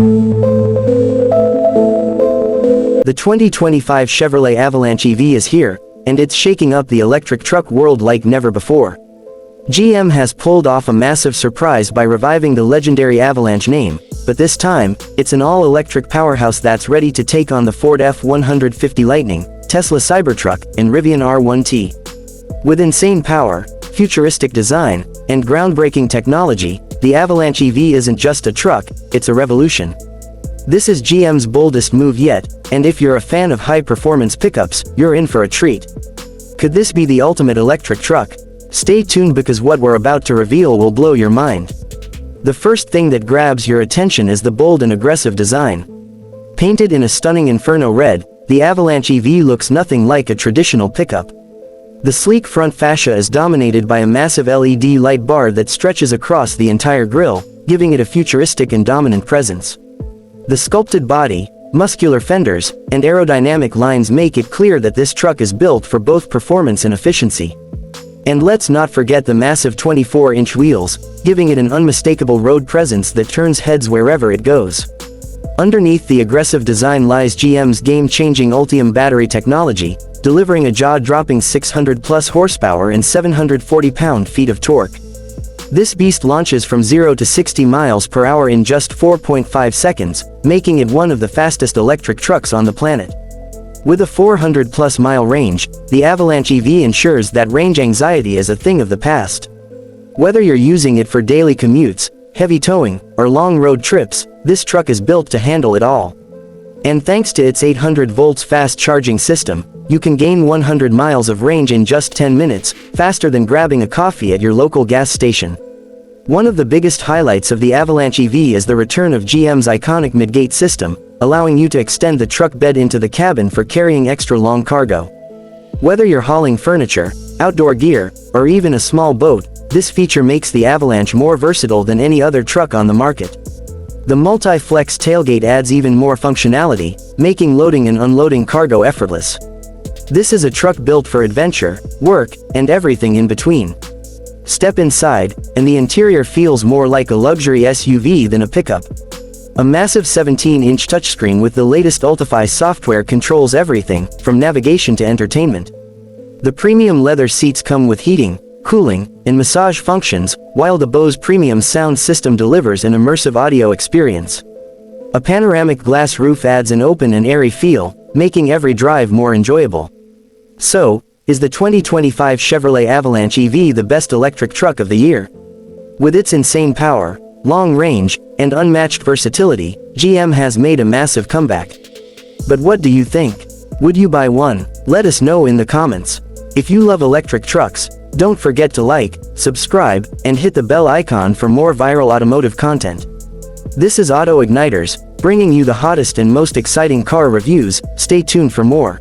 The 2025 Chevrolet Avalanche EV is here, and it's shaking up the electric truck world like never before. GM has pulled off a massive surprise by reviving the legendary Avalanche name, but this time, it's an all-electric powerhouse that's ready to take on the Ford F-150 Lightning, Tesla Cybertruck, and Rivian R1T. With insane power, futuristic design, and groundbreaking technology, the Avalanche EV isn't just a truck, it's a revolution. This is GM's boldest move yet, and if you're a fan of high-performance pickups, you're in for a treat. Could this be the ultimate electric truck? Stay tuned because what we're about to reveal will blow your mind. The first thing that grabs your attention is the bold and aggressive design. Painted in a stunning Inferno red, the Avalanche EV looks nothing like a traditional pickup. The sleek front fascia is dominated by a massive LED light bar that stretches across the entire grille, giving it a futuristic and dominant presence. The sculpted body, muscular fenders, and aerodynamic lines make it clear that this truck is built for both performance and efficiency. And let's not forget the massive 24-inch wheels, giving it an unmistakable road presence that turns heads wherever it goes. Underneath the aggressive design lies GM's game-changing Ultium battery technology, delivering a jaw-dropping 600-plus horsepower and 740 pound-feet of torque. This beast launches from 0 to 60 miles per hour in just 4.5 seconds, making it one of the fastest electric trucks on the planet. With a 400-plus mile range, the Avalanche EV ensures that range anxiety is a thing of the past. Whether you're using it for daily commutes, heavy towing, or long road trips, this truck is built to handle it all. And thanks to its 800 volts fast charging system, you can gain 100 miles of range in just 10 minutes, faster than grabbing a coffee at your local gas station. One of the biggest highlights of the Avalanche EV is the return of GM's iconic midgate system, allowing you to extend the truck bed into the cabin for carrying extra long cargo. Whether you're hauling furniture, outdoor gear, or even a small boat, this feature makes the Avalanche more versatile than any other truck on the market. The multi-flex tailgate adds even more functionality, making loading and unloading cargo effortless. This is a truck built for adventure, work, and everything in between. Step inside, and the interior feels more like a luxury SUV than a pickup. A massive 17-inch touchscreen with the latest Ultifi software controls everything, from navigation to entertainment. The premium leather seats come with heating, cooling, and massage functions, while the Bose premium sound system delivers an immersive audio experience. A panoramic glass roof adds an open and airy feel, making every drive more enjoyable. So, is the 2025 Chevrolet Avalanche EV the best electric truck of the year? With its insane power, long range, and unmatched versatility, GM has made a massive comeback. But what do you think? Would you buy one? Let us know in the comments. If you love electric trucks, don't forget to like, subscribe, and hit the bell icon for more viral automotive content. This is Auto Igniters, bringing you the hottest and most exciting car reviews. Stay tuned for more.